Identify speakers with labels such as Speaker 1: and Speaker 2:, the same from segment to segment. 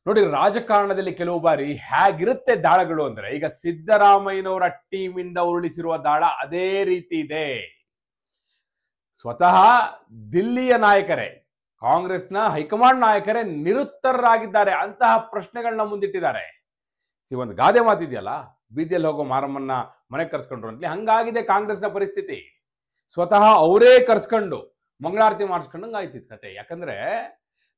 Speaker 1: ನೋಡಿ, ರಾಜಕಾರಣದಲ್ಲಿ ಕೆಲವು ಬಾರಿ ಹೇಗಿರುತ್ತೆ ದಾಳಗಳು ಅಂದ್ರೆ, ಈಗ ಸಿದ್ದರಾಮಯ್ಯನವರ ಟೀಮ್ ಇಂದ ಉರುಳಿಸಿರುವ ದಾಳ ಅದೇ ರೀತಿ ಇದೆ. ಸ್ವತಃ ದಿಲ್ಲಿಯ ನಾಯಕರೇ, ಕಾಂಗ್ರೆಸ್ನ ಹೈಕಮಾಂಡ್ ನಾಯಕರೇ ನಿರುತ್ತರರಾಗಿದ್ದಾರೆ. ಅಂತಹ ಪ್ರಶ್ನೆಗಳನ್ನ ಮುಂದಿಟ್ಟಿದ್ದಾರೆ. ಒಂದು ಗಾದೆ ಮಾತಿದೆಯಲ್ಲ, ಬೀದಿಯಲ್ಲಿ ಹೋಗೋ ಮಾರಮ್ಮನ್ನ ಮನೆ ಕರ್ಸ್ಕೊಂಡ್ರು ಅಂತಲಿ, ಹಂಗಾಗಿದೆ ಕಾಂಗ್ರೆಸ್ನ ಪರಿಸ್ಥಿತಿ. ಸ್ವತಃ ಅವರೇ ಕರ್ಸ್ಕೊಂಡು ಮಂಗಳಾರತಿ ಮಾಡಿಸ್ಕೊಂಡಂಗೆ ಆಯ್ತಿತ್ತು ಕತೆ. ಯಾಕಂದ್ರೆ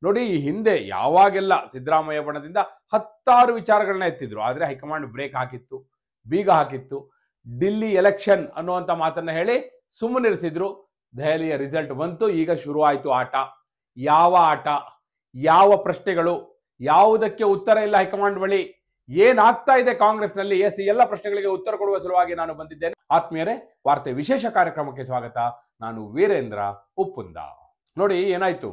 Speaker 1: ನೋಡಿ, ಈ ಹಿಂದೆ ಯಾವಾಗೆಲ್ಲ ಸಿದ್ದರಾಮಯ್ಯ ಬಣದಿಂದ 10 ವಿಚಾರಗಳನ್ನ ಎತ್ತಿದ್ರು, ಆದ್ರೆ ಹೈಕಮಾಂಡ್ ಬ್ರೇಕ್ ಹಾಕಿತ್ತು, ಬೀಗ ಹಾಕಿತ್ತು. ಡಿಲ್ಲಿ ಎಲೆಕ್ಷನ್ ಅನ್ನುವಂಥ ಮಾತನ್ನ ಹೇಳಿ ಸುಮ್ಮನಿರಿಸಿದ್ರು. ದೆಹಲಿಯ ರಿಸಲ್ಟ್ ಬಂತು. ಈಗ ಶುರು ಆಯ್ತು ಆಟ. ಯಾವ ಆಟ, ಯಾವ ಪ್ರಶ್ನೆಗಳು, ಯಾವುದಕ್ಕೆ ಉತ್ತರ ಇಲ್ಲ ಹೈಕಮಾಂಡ್ ಬಳಿ. ಏನಾಗ್ತಾ ಇದೆ ಕಾಂಗ್ರೆಸ್ನಲ್ಲಿ, ಈ ಎಲ್ಲ ಪ್ರಶ್ನೆಗಳಿಗೆ ಉತ್ತರ ಕೊಡುವ ಸಲುವಾಗಿ ನಾನು ಬಂದಿದ್ದೇನೆ. ಆತ್ಮೀಯರೇ, ವಾರ್ತೆ ವಿಶೇಷ ಕಾರ್ಯಕ್ರಮಕ್ಕೆ ಸ್ವಾಗತ. ನಾನು ವೀರೇಂದ್ರ ಉಪ್ಪುಂದ. ನೋಡಿ ಏನಾಯ್ತು,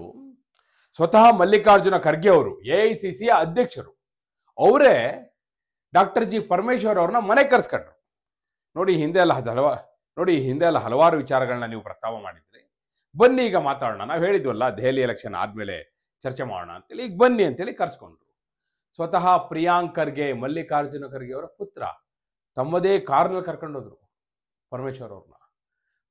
Speaker 1: ಸ್ವತಃ ಮಲ್ಲಿಕಾರ್ಜುನ ಖರ್ಗೆ ಅವರು, ಎಐಸಿಸಿಯ ಅಧ್ಯಕ್ಷರು, ಅವರೇ ಡಾಕ್ಟರ್ ಜಿ ಪರಮೇಶ್ವರ್ ಅವ್ರನ್ನ ಮನೆ ಕರ್ಸ್ಕೊಂಡ್ರು. ನೋಡಿ ಹಿಂದೆ ಎಲ್ಲ ಹಲವಾರು ವಿಚಾರಗಳನ್ನ ನೀವು ಪ್ರಸ್ತಾವ ಮಾಡಿದ್ರಿ. ಬನ್ನಿ ಈಗ ಮಾತಾಡೋಣ. ನಾವು ಹೇಳಿದ್ವಲ್ಲ, ದೆಹಲಿ ಎಲೆಕ್ಷನ್ ಆದ್ಮೇಲೆ ಚರ್ಚೆ ಮಾಡೋಣ ಅಂತೇಳಿ. ಈಗ ಬನ್ನಿ ಅಂತೇಳಿ ಕರ್ಸ್ಕೊಂಡ್ರು. ಸ್ವತಃ ಪ್ರಿಯಾಂಕ್ ಖರ್ಗೆ, ಮಲ್ಲಿಕಾರ್ಜುನ ಖರ್ಗೆ ಅವರ ಪುತ್ರ, ತಮ್ಮದೇ ಕಾರ್ನಲ್ಲಿ ಕರ್ಕೊಂಡೋದ್ರು ಪರಮೇಶ್ವರ್ ಅವ್ರನ್ನ.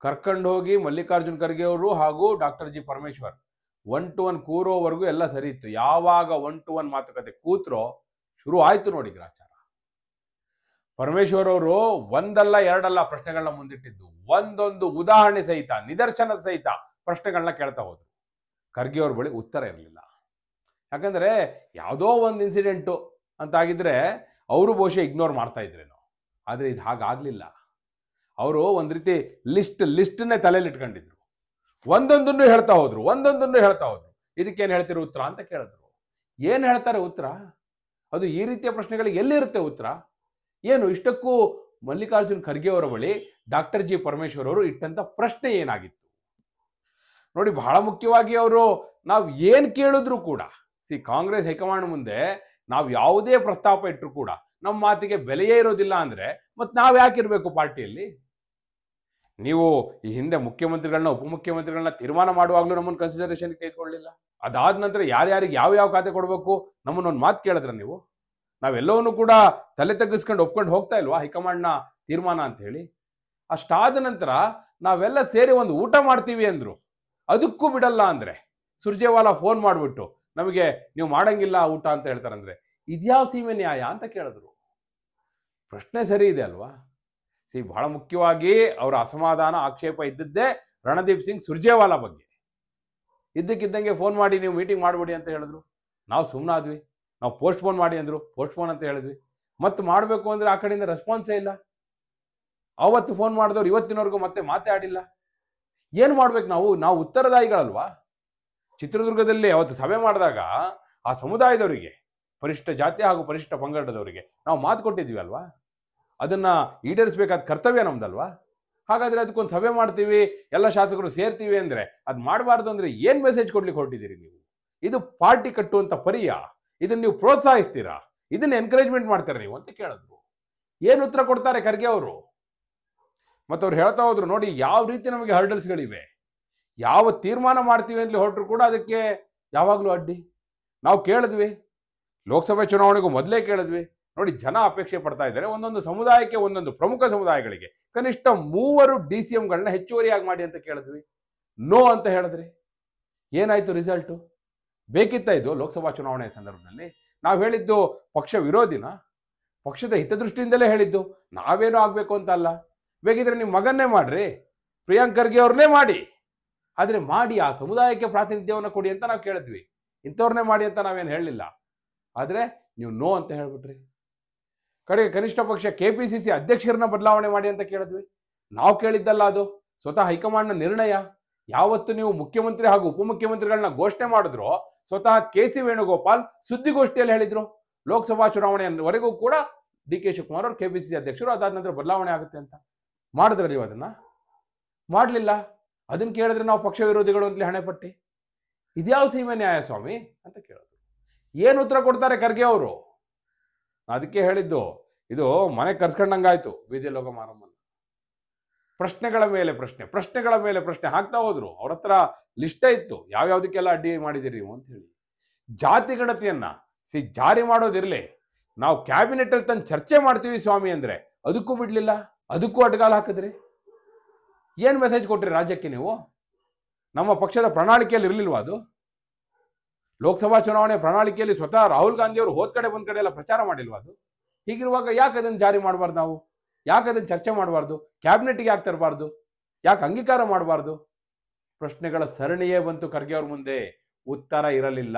Speaker 1: ಕರ್ಕೊಂಡು ಹೋಗಿ ಮಲ್ಲಿಕಾರ್ಜುನ ಖರ್ಗೆ ಅವರು ಹಾಗೂ ಡಾಕ್ಟರ್ ಜಿ ಪರಮೇಶ್ವರ್ 1 to 1 ಕೂರೋವರೆಗೂ ಎಲ್ಲ ಸರಿ ಇತ್ತು. ಯಾವಾಗ 1 to 1 ಮಾತುಕತೆ ಕೂತ್ರೋ ಶುರು ಆಯ್ತು ನೋಡಿ ಗ್ರಾಚಾರ. ಪರಮೇಶ್ವರ್ ಅವರು ಒಂದಲ್ಲ ಎರಡಲ್ಲ ಪ್ರಶ್ನೆಗಳನ್ನ ಮುಂದಿಟ್ಟಿದ್ದು, ಒಂದೊಂದು ಉದಾಹರಣೆ ಸಹಿತ, ನಿದರ್ಶನದ ಸಹಿತ ಪ್ರಶ್ನೆಗಳನ್ನ ಕೇಳ್ತಾ ಹೋದ್ರು. ಖರ್ಗೆ ಅವ್ರ ಬಳಿ ಉತ್ತರ ಇರಲಿಲ್ಲ. ಯಾಕಂದ್ರೆ ಯಾವುದೋ ಒಂದು ಇನ್ಸಿಡೆಂಟು ಅಂತ ಆಗಿದ್ರೆ ಅವರು ಬಹುಶಃ ಇಗ್ನೋರ್ ಮಾಡ್ತಾ ಇದ್ರೇನೋ. ಆದ್ರೆ ಇದು ಹಾಗಾಗ್ಲಿಲ್ಲ. ಅವರು ಒಂದ್ ರೀತಿ ಲಿಸ್ಟ್ನೇ ತಲೆಯಲ್ಲಿ ಇಟ್ಕೊಂಡಿದ್ರು. ಒಂದೊಂದನ್ನು ಹೇಳ್ತಾ ಹೋದ್ರು. ಇದಕ್ಕೇನು ಹೇಳ್ತಿರೋ ಉತ್ತರ ಅಂತ ಕೇಳಿದ್ರು. ಏನ್ ಹೇಳ್ತಾರೆ ಉತ್ತರ? ಅದು ಈ ರೀತಿಯ ಪ್ರಶ್ನೆಗಳಿಗೆ ಎಲ್ಲಿರುತ್ತೆ ಉತ್ತರ? ಏನು ಇಷ್ಟಕ್ಕೂ ಮಲ್ಲಿಕಾರ್ಜುನ್ ಖರ್ಗೆ ಅವರ ಬಳಿ ಡಾಕ್ಟರ್ ಜಿ ಪರಮೇಶ್ವರ್ ಅವರು ಇಟ್ಟಂತ ಪ್ರಶ್ನೆ ಏನಾಗಿತ್ತು ನೋಡಿ. ಬಹಳ ಮುಖ್ಯವಾಗಿ ಅವರು, ನಾವು ಏನ್ ಕೇಳಿದ್ರು ಕೂಡ, ಕಾಂಗ್ರೆಸ್ ಹೈಕಮಾಂಡ್ ಮುಂದೆ ನಾವು ಯಾವುದೇ ಪ್ರಸ್ತಾಪ ಇಟ್ಟರು ಕೂಡ ನಮ್ಮ ಮಾತಿಗೆ ಬೆಲೆಯೇ ಇರೋದಿಲ್ಲ ಅಂದ್ರೆ ಮತ್ತೆ ನಾವ್ ಯಾಕಿರ್ಬೇಕು ಪಾರ್ಟಿಯಲ್ಲಿ? ನೀವು ಈ ಹಿಂದೆ ಮುಖ್ಯಮಂತ್ರಿಗಳನ್ನ, ಉಪಮುಖ್ಯಮಂತ್ರಿಗಳನ್ನ ತೀರ್ಮಾನ ಮಾಡುವಾಗ್ಲೂ ನಮ್ಮನ್ನು ಕನ್ಸಿಡರೇಷನ್ ತೆಗೆದುಕೊಳ್ಳಲಿಲ್ಲ. ಅದಾದ ನಂತರ ಯಾರ್ಯಾರಿಗೆ ಯಾವ ಖಾತೆ ಕೊಡಬೇಕು ನಮ್ಮನ್ನೊಂದು ಮಾತು ಕೇಳಿದ್ರ ನೀವು? ನಾವೆಲ್ಲವನ್ನೂ ಕೂಡ ತಲೆ ತಗ್ಗಿಸ್ಕೊಂಡು ಒಪ್ಕೊಂಡು ಹೋಗ್ತಾ ಇಲ್ವಾ ಹೈಕಮಾಂಡ್ನ ತೀರ್ಮಾನ ಅಂತ ಹೇಳಿ? ಅಷ್ಟಾದ ನಂತರ ನಾವೆಲ್ಲ ಸೇರಿ ಒಂದು ಊಟ ಮಾಡ್ತೀವಿ ಅಂದ್ರು. ಅದಕ್ಕೂ ಬಿಡಲ್ಲ ಅಂದ್ರೆ ಸುರ್ಜೇವಾಲಾ ಫೋನ್ ಮಾಡಿಬಿಟ್ಟು ನಮಗೆ ನೀವು ಮಾಡಂಗಿಲ್ಲ ಊಟ ಅಂತ ಹೇಳ್ತಾರಂದ್ರೆ ಇದ್ಯಾವ ಸೀಮೆ ನ್ಯಾಯ ಅಂತ ಕೇಳಿದ್ರು. ಪ್ರಶ್ನೆ ಸರಿ ಇದೆ ಅಲ್ವಾ? ಬಹಳ ಮುಖ್ಯವಾಗಿ ಅವರ ಅಸಮಾಧಾನ, ಆಕ್ಷೇಪ ಇದ್ದದ್ದೇ ರಣದೀಪ್ ಸಿಂಗ್ ಸುರ್ಜೇವಾಲಾ ಬಗ್ಗೆ. ಇದ್ದಕ್ಕಿದ್ದಂಗೆ ಫೋನ್ ಮಾಡಿ ನೀವು ಮೀಟಿಂಗ್ ಮಾಡ್ಬಿಡಿ ಅಂತ ಹೇಳಿದ್ರು. ನಾವು ಸುಮ್ಮನಾದ್ವಿ. ನಾವು ಪೋಸ್ಟ್ಪೋನ್ ಮಾಡಿ ಅಂದ್ರು, ಪೋಸ್ಟ್ಪೋನ್ ಅಂತ ಹೇಳಿದ್ವಿ. ಮತ್ತೆ ಮಾಡಬೇಕು ಅಂದ್ರೆ ಆ ಕಡೆಯಿಂದ ರೆಸ್ಪಾನ್ಸೇ ಇಲ್ಲ. ಅವತ್ತು ಫೋನ್ ಮಾಡಿದವ್ರು ಇವತ್ತಿನವರೆಗೂ ಮತ್ತೆ ಮಾತೇ ಆಡಿಲ್ಲ. ಏನು ಮಾಡ್ಬೇಕು ನಾವು ಉತ್ತರದಾಯಿಗಳಲ್ವಾ? ಚಿತ್ರದುರ್ಗದಲ್ಲಿ ಅವತ್ತು ಸಭೆ ಮಾಡಿದಾಗ ಆ ಸಮುದಾಯದವರಿಗೆ, ಪರಿಶಿಷ್ಟ ಜಾತಿ ಹಾಗೂ ಪರಿಶಿಷ್ಟ ಪಂಗಡದವರಿಗೆ ನಾವು ಮಾತು ಕೊಟ್ಟಿದ್ವಿ ಅಲ್ವಾ? ಅದನ್ನ ಈಡೇರಿಸಬೇಕಾದ ಕರ್ತವ್ಯ ನಮ್ದಲ್ವಾ? ಹಾಗಾದ್ರೆ ಅದಕ್ಕೊಂದು ಸಭೆ ಮಾಡ್ತೀವಿ, ಎಲ್ಲ ಶಾಸಕರು ಸೇರ್ತೀವಿ ಅಂದ್ರೆ ಅದು ಮಾಡಬಾರ್ದು ಅಂದ್ರೆ ಏನ್ ಮೆಸೇಜ್ ಕೊಡ್ಲಿಕ್ಕೆ ಹೊರಟಿದ್ದೀರಿ ನೀವು? ಇದು ಪಾರ್ಟಿ ಕಟ್ಟುವಂತ ಪರಿಯ? ಇದನ್ನ ನೀವು ಪ್ರೋತ್ಸಾಹಿಸ್ತೀರಾ? ಇದನ್ನ ಎನ್ಕರೇಜ್ಮೆಂಟ್ ಮಾಡ್ತಾರೆ ನೀವು ಅಂತ ಕೇಳಿದ್ರು. ಏನು ಉತ್ತರ ಕೊಡ್ತಾರೆ ಖರ್ಗೆ ಅವರು? ಮತ್ತವ್ರು ಹೇಳ್ತಾ ಹೋದ್ರು, ನೋಡಿ ಯಾವ ರೀತಿ ನಮಗೆ ಹರ್ಡಲ್ಸ್ಗಳಿವೆ. ಯಾವ ತೀರ್ಮಾನ ಮಾಡ್ತೀವಿ ಅಂತ ಹೊರಟರು ಕೂಡ ಅದಕ್ಕೆ ಯಾವಾಗಲೂ ಅಡ್ಡಿ. ನಾವು ಕೇಳಿದ್ವಿ, ಲೋಕಸಭೆ ಚುನಾವಣೆಗೂ ಮೊದಲೇ ಕೇಳಿದ್ವಿ. ನೋಡಿ, ಜನ ಅಪೇಕ್ಷೆ ಪಡ್ತಾ ಇದ್ದಾರೆ, ಒಂದೊಂದು ಸಮುದಾಯಕ್ಕೆ, ಒಂದೊಂದು ಪ್ರಮುಖ ಸಮುದಾಯಗಳಿಗೆ ಕನಿಷ್ಠ 3 DCMಗಳನ್ನ ಹೆಚ್ಚುವರಿಯಾಗಿ ಮಾಡಿ ಅಂತ ಕೇಳಿದ್ವಿ. ನೋ ಅಂತ ಹೇಳಿದ್ರಿ. ಏನಾಯ್ತು ರಿಸಲ್ಟು? ಬೇಕಿತ್ತ ಇದು ಲೋಕಸಭಾ ಚುನಾವಣೆ ಸಂದರ್ಭದಲ್ಲಿ? ನಾವು ಹೇಳಿದ್ದು ಪಕ್ಷ ವಿರೋಧಿನ? ಪಕ್ಷದ ಹಿತದೃಷ್ಟಿಯಿಂದಲೇ ಹೇಳಿದ್ದು. ನಾವೇನೋ ಆಗ್ಬೇಕು ಅಂತ ಅಲ್ಲ. ಬೇಕಿದ್ರೆ ನಿಮ್ಮ ಮಗನ್ನೇ ಮಾಡ್ರಿ, ಪ್ರಿಯಾಂಕ್ ಖರ್ಗೆ ಅವ್ರನ್ನೇ ಮಾಡಿ. ಆದ್ರೆ ಮಾಡಿ ಆ ಸಮುದಾಯಕ್ಕೆ ಪ್ರಾತಿನಿಧ್ಯವನ್ನು ಕೊಡಿ ಅಂತ ನಾವು ಕೇಳಿದ್ವಿ. ಇಂಥವ್ರನ್ನೇ ಮಾಡಿ ಅಂತ ನಾವೇನು ಹೇಳಲಿಲ್ಲ. ಆದ್ರೆ ನೀವು ನೋ ಅಂತ ಹೇಳ್ಬಿಟ್ರಿ. ಕಡೆಗೆ ಕನಿಷ್ಠ ಪಕ್ಷ KPCC ಅಧ್ಯಕ್ಷರನ್ನ ಬದಲಾವಣೆ ಮಾಡಿ ಅಂತ ಕೇಳಿದ್ವಿ. ನಾವು ಕೇಳಿದ್ದಲ್ಲ ಅದು, ಸ್ವತಃ ಹೈಕಮಾಂಡ್ನ ನಿರ್ಣಯ. ಯಾವತ್ತು ನೀವು ಮುಖ್ಯಮಂತ್ರಿ ಹಾಗೂ ಉಪಮುಖ್ಯಮಂತ್ರಿಗಳನ್ನ ಘೋಷಣೆ ಮಾಡಿದ್ರು, ಸ್ವತಃ KC ವೇಣುಗೋಪಾಲ್ ಸುದ್ದಿಗೋಷ್ಠಿಯಲ್ಲಿ ಹೇಳಿದ್ರು, ಲೋಕಸಭಾ ಚುನಾವಣೆಯವರೆಗೂ ಕೂಡ DK ಶಿವಕುಮಾರ್ ಅವರು KPCC ಅಧ್ಯಕ್ಷರು, ಅದಾದ ನಂತರ ಬದಲಾವಣೆ ಆಗುತ್ತೆ ಅಂತ. ಮಾಡಿದ್ರಲ್ಲಿ ಅದನ್ನ ಮಾಡಲಿಲ್ಲ. ಅದನ್ನ ಕೇಳಿದ್ರೆ ನಾವು ಪಕ್ಷ ವಿರೋಧಿಗಳು ಅಂತಲೇ ಹಣೆ ಪಟ್ಟಿ. ಇದ್ಯಾವ ಸೀಮೆ ನ್ಯಾಯ ಸ್ವಾಮಿ ಅಂತ ಕೇಳಿದ್ರು. ಏನು ಉತ್ತರ ಕೊಡ್ತಾರೆ ಖರ್ಗೆ ಅವರು? ಅದಕ್ಕೆ ಹೇಳಿದ್ದು, ಇದು ಮನೆ ಕರ್ಸ್ಕೊಂಡಂಗಾಯ್ತು ಬೀದಿಯಲ್ಲಿ ಹೋಗೋ ಮಾರಮ್ಮನ. ಪ್ರಶ್ನೆಗಳ ಮೇಲೆ ಪ್ರಶ್ನೆ ಹಾಕ್ತಾ ಹೋದ್ರು. ಅವ್ರ ಹತ್ರ ಲಿಸ್ಟೇ ಇತ್ತು, ಯಾವ್ಯಾವ್ದಕ್ಕೆಲ್ಲ ಅಡ್ಡಿ ಮಾಡಿದಿರಿ ನೀವು ಅಂತ ಹೇಳಿ. ಜಾತಿ ಗಣತಿಯನ್ನ ಜಾರಿ ಮಾಡೋದಿರಲಿ, ನಾವು ಕ್ಯಾಬಿನೆಟಲ್ಲಿ ತಂದು ಚರ್ಚೆ ಮಾಡ್ತೀವಿ ಸ್ವಾಮಿ ಅಂದರೆ ಅದಕ್ಕೂ ಬಿಡಲಿಲ್ಲ, ಅದಕ್ಕೂ ಅಡ್ಗಾಲು ಹಾಕಿದ್ರಿ. ಏನು ಮೆಸೇಜ್ ಕೊಟ್ರಿ ರಾಜ್ಯಕ್ಕೆ ನೀವು? ನಮ್ಮ ಪಕ್ಷದ ಪ್ರಣಾಳಿಕೆಯಲ್ಲಿ ಇರಲಿಲ್ವಾ ಅದು? ಲೋಕಸಭಾ ಚುನಾವಣೆ ಪ್ರಣಾಳಿಕೆಯಲ್ಲಿ ಸ್ವತಃ ರಾಹುಲ್ ಗಾಂಧಿ ಅವರು ಹೋದ ಕಡೆ ಬಂದ ಕಡೆ ಎಲ್ಲ ಪ್ರಚಾರ ಮಾಡಿಲ್ವಾ ಅದು? ಹೀಗಿರುವಾಗ ಯಾಕೆ ಅದನ್ನು ಜಾರಿ ಮಾಡಬಾರ್ದು? ನಾವು ಯಾಕೆ ಅದನ್ನು ಚರ್ಚೆ ಮಾಡಬಾರ್ದು? ಕ್ಯಾಬಿನೆಟ್ಗೆ ಯಾಕೆ ತರಬಾರ್ದು? ಯಾಕೆ ಅಂಗೀಕಾರ ಮಾಡಬಾರ್ದು? ಪ್ರಶ್ನೆಗಳ ಸರಣಿಯೇ ಬಂತು ಖರ್ಗೆ ಅವ್ರ ಮುಂದೆ, ಉತ್ತರ ಇರಲಿಲ್ಲ.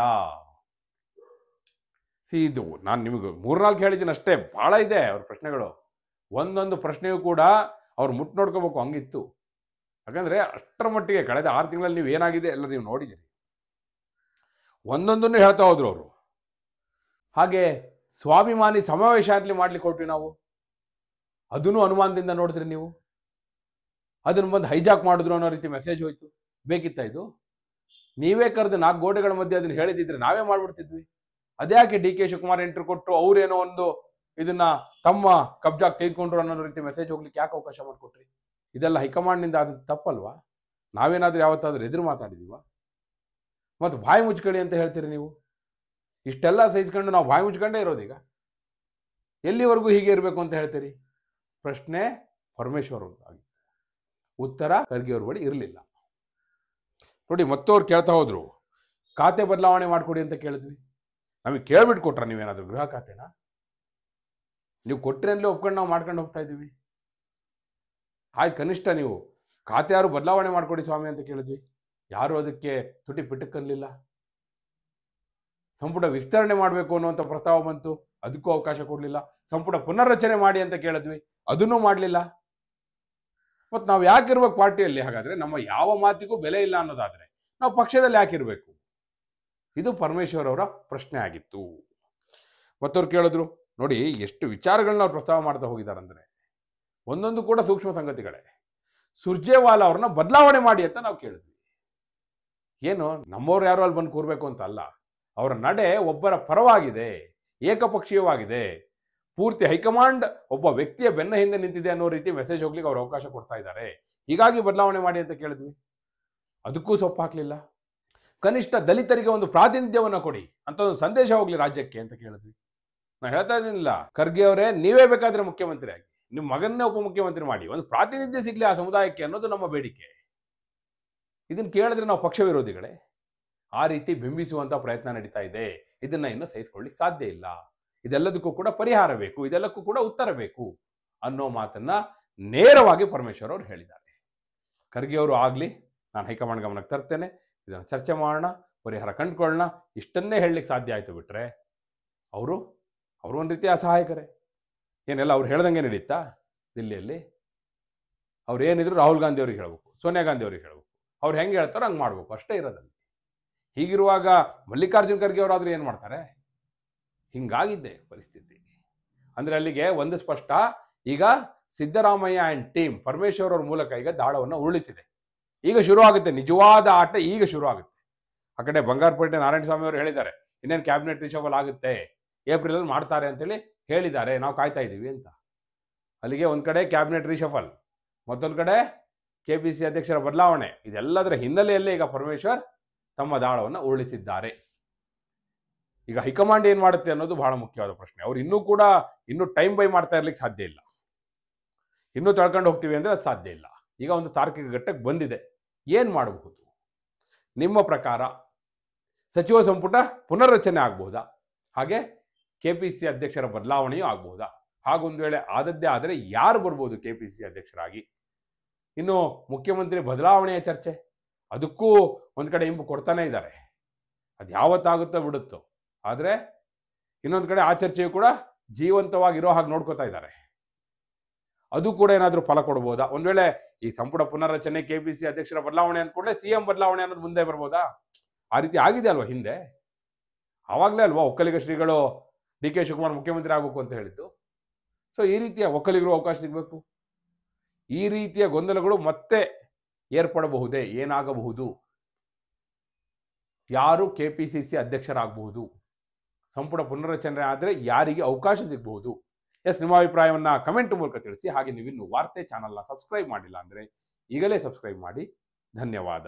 Speaker 1: ಇದು ನಾನು ನಿಮಗೆ 3-4 ಹೇಳಿದ್ದೀನಿ ಅಷ್ಟೇ, ಬಹಳ ಇದೆ ಅವ್ರ ಪ್ರಶ್ನೆಗಳು. ಒಂದೊಂದು ಪ್ರಶ್ನೆಯೂ ಕೂಡ ಅವ್ರು ಮುಟ್ಟು ನೋಡ್ಕೋಬೇಕು, ಹಂಗಿತ್ತು. ಯಾಕಂದ್ರೆ ಅಷ್ಟರ ಮಟ್ಟಿಗೆ ಕಳೆದ 6 ತಿಂಗಳಲ್ಲಿ ನೀವು ಏನಾಗಿದೆ ಎಲ್ಲ ನೀವು ನೋಡಿದ್ದೀರಿ. ಒಂದೊಂದನ್ನು ಹೇಳ್ತಾ ಹೋದ್ರು ಅವರು. ಹಾಗೆ ಸ್ವಾಭಿಮಾನಿ ಸಮಾವೇಶ ಆಗಲಿ ಮಾಡ್ಲಿಕ್ಕೆ ಕೊಟ್ವಿ ನಾವು, ಅದನ್ನು ಅನುಮಾನದಿಂದ ನೋಡಿದ್ರಿ ನೀವು. ಅದನ್ನು ಬಂದು ಹೈಜಾಕ್ ಮಾಡಿದ್ರು ಅನ್ನೋ ರೀತಿ ಮೆಸೇಜ್ ಹೋಯ್ತು. ಬೇಕಿತ್ತ ಇದು? ನೀವೇ ಕರೆದು 4 ಗೋಡೆಗಳ ಮಧ್ಯೆ ಅದನ್ನು ಹೇಳಿದಿದ್ರೆ ನಾವೇ ಮಾಡ್ಬಿಡ್ತಿದ್ವಿ. ಅದ್ಯಾಕೆ ಡಿ ಕೆ ಶಿವಕುಮಾರ್ ಎಂಟ್ರಿ ಕೊಟ್ಟರು, ಅವ್ರೇನೋ ಒಂದು ಇದನ್ನ ತಮ್ಮ ಕಬ್ಜಾಕ್ ತೆಗೆದುಕೊಂಡ್ರು ಅನ್ನೋ ರೀತಿ ಮೆಸೇಜ್ ಹೋಗ್ಲಿಕ್ಕೆ ಯಾಕೆ ಅವಕಾಶ ಮಾಡಿಕೊಟ್ರಿ? ಇದೆಲ್ಲ ಹೈಕಮಾಂಡ್ನಿಂದ ಅದು ತಪ್ಪಲ್ವಾ? ನಾವೇನಾದ್ರೂ ಯಾವತ್ತಾದ್ರೂ ಎದುರು ಮಾತಾಡಿದೀವ? ಮತ್ತು ಬಾಯಿ ಮುಚ್ಕೊಳ್ಳಿ ಅಂತ ಹೇಳ್ತೀರಿ ನೀವು. ಇಷ್ಟೆಲ್ಲ ಸಹಿಸ್ಕೊಂಡು ನಾವು ಬಾಯಿ ಮುಚ್ಕೊಂಡೇ ಇರೋದೀಗ. ಎಲ್ಲಿವರೆಗೂ ಹೀಗೆ ಇರಬೇಕು ಅಂತ ಹೇಳ್ತೀರಿ? ಪ್ರಶ್ನೆ ಪರಮೇಶ್ವರ್ ಆಗಿ, ಉತ್ತರ ಖರ್ಗೆ ಅವ್ರ ಬಳಿ ಇರಲಿಲ್ಲ. ನೋಡಿ, ಮತ್ತವ್ರು ಕೇಳ್ತಾ ಹೋದ್ರು, ಖಾತೆ ಬದಲಾವಣೆ ಮಾಡಿಕೊಡಿ ಅಂತ ಕೇಳಿದ್ವಿ. ನಮಗೆ ಕೇಳ್ಬಿಟ್ಟು ಕೊಟ್ರ ನೀವೇನಾದ್ರು ಗೃಹ ಖಾತೆನ? ನೀವು ಕೊಟ್ಟರೆ ಅಂದ್ರೆ ಒಪ್ಕೊಂಡು ನಾವು ಮಾಡ್ಕೊಂಡು ಹೋಗ್ತಾ ಇದ್ದೀವಿ. ಆಯ್ತು, ಕನಿಷ್ಠ ನೀವು ಖಾತೆ ಯಾರು ಬದಲಾವಣೆ ಮಾಡಿಕೊಡಿ ಸ್ವಾಮಿ ಅಂತ ಕೇಳಿದ್ವಿ, ಯಾರು ಅದಕ್ಕೆ ತುಟಿ ಪಿಟಕ್ಕನ್ಲಿಲ್ಲ. ಸಂಪುಟ ವಿಸ್ತರಣೆ ಮಾಡಬೇಕು ಅನ್ನುವಂಥ ಪ್ರಸ್ತಾವ ಬಂತು, ಅದಕ್ಕೂ ಅವಕಾಶ ಕೊಡಲಿಲ್ಲ. ಸಂಪುಟ ಪುನರ್ರಚನೆ ಮಾಡಿ ಅಂತ ಕೇಳಿದ್ವಿ, ಅದನ್ನೂ ಮಾಡಲಿಲ್ಲ. ಮತ್ತು ನಾವು ಯಾಕಿರ್ಬೇಕು ಪಾರ್ಟಿಯಲ್ಲಿ? ಹಾಗಾದ್ರೆ ನಮ್ಮ ಯಾವ ಮಾತಿಗೂ ಬೆಲೆ ಇಲ್ಲ ಅನ್ನೋದಾದ್ರೆ ನಾವು ಪಕ್ಷದಲ್ಲಿ ಯಾಕಿರ್ಬೇಕು? ಇದು ಪರಮೇಶ್ವರ್ ಅವರ ಪ್ರಶ್ನೆ ಆಗಿತ್ತು. ಮತ್ತವ್ರು ಕೇಳಿದ್ರು, ನೋಡಿ ಎಷ್ಟು ವಿಚಾರಗಳನ್ನ ಅವ್ರು ಪ್ರಸ್ತಾವ ಮಾಡ್ತಾ ಹೋಗಿದಾರಂದ್ರೆ ಒಂದೊಂದು ಕೂಡ ಸೂಕ್ಷ್ಮ ಸಂಗತಿಗಳೇ. ಸುರ್ಜೇವಾಲಾ ಅವ್ರನ್ನ ಬದಲಾವಣೆ ಮಾಡಿ ಅಂತ ನಾವು ಕೇಳಿದ್ವಿ. ಏನು ನಮ್ಮವ್ರು ಯಾರು ಅಲ್ಲಿ ಬಂದು ಕೂರ್ಬೇಕು ಅಂತ ಅಲ್ಲ, ಅವರ ನಡೆ ಒಬ್ಬರ ಪರವಾಗಿದೆ, ಏಕಪಕ್ಷೀಯವಾಗಿದೆ, ಪೂರ್ತಿ ಹೈಕಮಾಂಡ್ ಒಬ್ಬ ವ್ಯಕ್ತಿಯ ಬೆನ್ನ ಹಿಂದೆ ನಿಂತಿದೆ ಅನ್ನೋ ರೀತಿ ಮೆಸೇಜ್ ಹೋಗ್ಲಿಕ್ಕೆ ಅವ್ರು ಅವಕಾಶ ಕೊಡ್ತಾ ಇದ್ದಾರೆ. ಹೀಗಾಗಿ ಬದಲಾವಣೆ ಮಾಡಿ ಅಂತ ಕೇಳಿದ್ವಿ, ಅದಕ್ಕೂ ಸೊಪ್ಪು ಹಾಕ್ಲಿಲ್ಲ. ಕನಿಷ್ಠ ದಲಿತರಿಗೆ ಒಂದು ಪ್ರಾತಿನಿಧ್ಯವನ್ನ ಕೊಡಿ ಅಂತ ಒಂದು ಸಂದೇಶ ಹೋಗ್ಲಿ ರಾಜ್ಯಕ್ಕೆ ಅಂತ ಕೇಳಿದ್ವಿ. ನಾನು ಹೇಳ್ತಾ ಇದ್ದೀನಿಲ್ಲ, ಖರ್ಗೆ ಅವರೇ, ನೀವೇ ಬೇಕಾದ್ರೆ ಮುಖ್ಯಮಂತ್ರಿ ಆಗಿ, ನಿಮ್ಮ ಮಗನ್ನೇ ಉಪಮುಖ್ಯಮಂತ್ರಿ ಮಾಡಿ, ಒಂದು ಪ್ರಾತಿನಿಧ್ಯ ಸಿಗ್ಲಿ ಆ ಸಮುದಾಯಕ್ಕೆ ಅನ್ನೋದು ನಮ್ಮ ಬೇಡಿಕೆ. ಇದನ್ನ ಕೇಳಿದ್ರೆ ನಾವು ಪಕ್ಷ ವಿರೋಧಿಗಳೇ? ಆ ರೀತಿ ಬಿಂಬಿಸುವಂತ ಪ್ರಯತ್ನ ನಡೀತಾ ಇದೆ. ಇದನ್ನ ಇನ್ನು ಸಹಿಸಿಕೊಳ್ಳಿಕ್ಕೆ ಸಾಧ್ಯ ಇಲ್ಲ. ಇದೆಲ್ಲದಕ್ಕೂ ಕೂಡ ಪರಿಹಾರ ಬೇಕು, ಇದೆಲ್ಲಕ್ಕೂ ಕೂಡ ಉತ್ತರ ಬೇಕು ಅನ್ನೋ ಮಾತನ್ನ ನೇರವಾಗಿ ಪರಮೇಶ್ವರ್ ಅವರು ಹೇಳಿದ್ದಾರೆ. ಖರ್ಗೆ ಅವರು ಆಗ್ಲಿ, ನಾನು ಹೈಕಮಾಂಡ್ ಗಮನಕ್ಕೆ ತರ್ತೇನೆ, ಇದನ್ನು ಚರ್ಚೆ ಮಾಡೋಣ, ಪರಿಹಾರ ಕಂಡುಕೊಳ್ಳೋಣ, ಇಷ್ಟನ್ನೇ ಹೇಳಲಿಕ್ಕೆ ಸಾಧ್ಯ ಆಯ್ತು. ಬಿಟ್ರೆ ಅವರು ಒಂದು ರೀತಿ ಅಸಹಾಯಕರೇ. ಏನೆಲ್ಲ ಅವ್ರು ಹೇಳ್ದಂಗೆ ನಡೀತಾ ದಿಲ್ಲಿಯಲ್ಲಿ? ಅವ್ರು ಏನಿದ್ರು ರಾಹುಲ್ ಗಾಂಧಿ ಅವ್ರಿಗೆ ಹೇಳ್ಬೇಕು, ಸೋನಿಯಾ ಗಾಂಧಿ ಅವ್ರಿಗೆ ಹೇಳ್ಬೇಕು, ಅವ್ರು ಹೆಂಗೆ ಹೇಳ್ತಾರೋ ಹಂಗೆ ಮಾಡ್ಬೇಕು, ಅಷ್ಟೇ ಇರೋದಲ್ಲಿ. ಹೀಗಿರುವಾಗ ಮಲ್ಲಿಕಾರ್ಜುನ್ ಖರ್ಗೆ ಅವರಾದ್ರೂ ಏನು ಮಾಡ್ತಾರೆ? ಹಿಂಗಾಗಿದ್ದೆ ಪರಿಸ್ಥಿತಿ. ಅಂದ್ರೆ ಅಲ್ಲಿಗೆ ಒಂದು ಸ್ಪಷ್ಟ, ಈಗ ಸಿದ್ದರಾಮಯ್ಯ ಆ್ಯಂಡ್ ಟೀಮ್ ಪರಮೇಶ್ವರ್ ಅವ್ರ ಮೂಲಕ ಈಗ ದಾಳವನ್ನು ಉರುಳಿಸಿದೆ. ಈಗ ಶುರು ಆಗುತ್ತೆ, ನಿಜವಾದ ಆಟ ಈಗ ಶುರು ಆಗುತ್ತೆ. ಆ ಕಡೆ ಬಂಗಾರಪೇಟೆ ನಾರಾಯಣಸ್ವಾಮಿ ಅವರು ಹೇಳಿದ್ದಾರೆ, ಇನ್ನೇನು ಕ್ಯಾಬಿನೆಟ್ ರಿಷಫಲ್ ಆಗುತ್ತೆ, ಏಪ್ರಿಲಲ್ಲಿ ಮಾಡ್ತಾರೆ ಅಂತೇಳಿ ಹೇಳಿದ್ದಾರೆ, ನಾವು ಕಾಯ್ತಾ ಇದ್ದೀವಿ ಅಂತ. ಅಲ್ಲಿಗೆ ಒಂದು ಕಡೆ ಕ್ಯಾಬಿನೆಟ್ ರಿಷಫಲ್, ಮತ್ತೊಂದು ಕಡೆ ಕೆಪಿಸಿಸಿ ಅಧ್ಯಕ್ಷರ ಬದಲಾವಣೆ. ಇದೆಲ್ಲದರ ಹಿನ್ನೆಲೆಯಲ್ಲೇ ಈಗ ಪರಮೇಶ್ವರ್ ತಮ್ಮ ದಾಳವನ್ನು ಉರುಳಿಸಿದ್ದಾರೆ. ಈಗ ಹೈಕಮಾಂಡ್ ಏನ್ ಮಾಡುತ್ತೆ ಅನ್ನೋದು ಬಹಳ ಮುಖ್ಯವಾದ ಪ್ರಶ್ನೆ. ಅವ್ರು ಇನ್ನೂ ಟೈಮ್ ಬೈ ಮಾಡ್ತಾ ಇರ್ಲಿಕ್ಕೆ ಸಾಧ್ಯ ಇಲ್ಲ. ಇನ್ನೂ ತಳ್ಕೊಂಡು ಹೋಗ್ತೀವಿ ಅಂದ್ರೆ ಅದು ಸಾಧ್ಯ ಇಲ್ಲ. ಈಗ ಒಂದು ತಾರ್ಕಿಕ ಘಟ್ಟಕ್ಕೆ ಬಂದಿದೆ. ಏನ್ ಮಾಡಬಹುದು? ನಿಮ್ಮ ಪ್ರಕಾರ ಸಚಿವ ಸಂಪುಟ ಪುನರ್ರಚನೆ ಆಗಬಹುದಾ? ಹಾಗೆ ಕೆಪಿಸಿಸಿ ಅಧ್ಯಕ್ಷರ ಬದಲಾವಣೆಯೂ ಆಗಬಹುದಾ? ಹಾಗೊಂದು ವೇಳೆ ಆದದ್ದೇ ಆದರೆ ಯಾರು ಬರ್ಬೋದು ಕೆಪಿಸಿಸಿ ಅಧ್ಯಕ್ಷರಾಗಿ? ಇನ್ನು ಮುಖ್ಯಮಂತ್ರಿ ಬದಲಾವಣೆಯ ಚರ್ಚೆ, ಅದಕ್ಕೂ ಒಂದ್ ಕಡೆ ಇಂಪು ಕೊಡ್ತಾನೆ ಇದ್ದಾರೆ. ಅದು ಯಾವತ್ತಾಗುತ್ತೋ ಬಿಡುತ್ತೋ, ಆದರೆ ಇನ್ನೊಂದು ಕಡೆ ಆ ಚರ್ಚೆಯು ಕೂಡ ಜೀವಂತವಾಗಿರೋ ಹಾಗೆ ನೋಡ್ಕೋತಾ ಇದ್ದಾರೆ. ಅದು ಕೂಡ ಏನಾದರೂ ಫಲ ಕೊಡ್ಬೋದಾ? ಒಂದ್ ವೇಳೆ ಈ ಸಂಪುಟ ಪುನರ್ರಚನೆ, ಕೆಪಿಸಿಸಿ ಅಧ್ಯಕ್ಷರ ಬದಲಾವಣೆ ಅಂದ್ಕೂಡಲೇ ಸಿಎಂ ಬದಲಾವಣೆ ಅನ್ನೋದು ಮುಂದೆ ಬರ್ಬೋದಾ? ಆ ರೀತಿ ಆಗಿದೆ ಅಲ್ವಾ ಹಿಂದೆ? ಆವಾಗಲೇ ಅಲ್ವಾ ಒಕ್ಕಲಿಗ ಶ್ರೀಗಳು ಡಿ ಕೆ ಶಿವಕುಮಾರ್ ಮುಖ್ಯಮಂತ್ರಿ ಆಗಬೇಕು ಅಂತ ಹೇಳಿದ್ದು. ಸೊ ಈ ರೀತಿಯ ಒಕ್ಕಲಿಗರು ಅವಕಾಶ ಸಿಗಬೇಕು. ಈ ರೀತಿಯ ಗೊಂದಲಗಳು ಮತ್ತೆ ಏರ್ಪಡಬಹುದೇ? ಏನಾಗಬಹುದು? ಯಾರು ಕೆಪಿಸಿಸಿ ಅಧ್ಯಕ್ಷರಾಗಬಹುದು? ಸಂಪುಟ ಪುನರ್ರಚನೆ ಆದರೆ ಯಾರಿಗೆ ಅವಕಾಶ ಸಿಗಬಹುದು? ನಿಮ್ಮ ಅಭಿಪ್ರಾಯವನ್ನ ಕಮೆಂಟ್ ಮೂಲಕ ತಿಳಿಸಿ. ಹಾಗೆ ನೀವಿನ್ನು ವಾರ್ತೆ ಚಾನಲ್ನ ಸಬ್ಸ್ಕ್ರೈಬ್ ಮಾಡಿಲ್ಲ ಅಂದ್ರೆ ಈಗಲೇ ಸಬ್ಸ್ಕ್ರೈಬ್ ಮಾಡಿ. ಧನ್ಯವಾದ.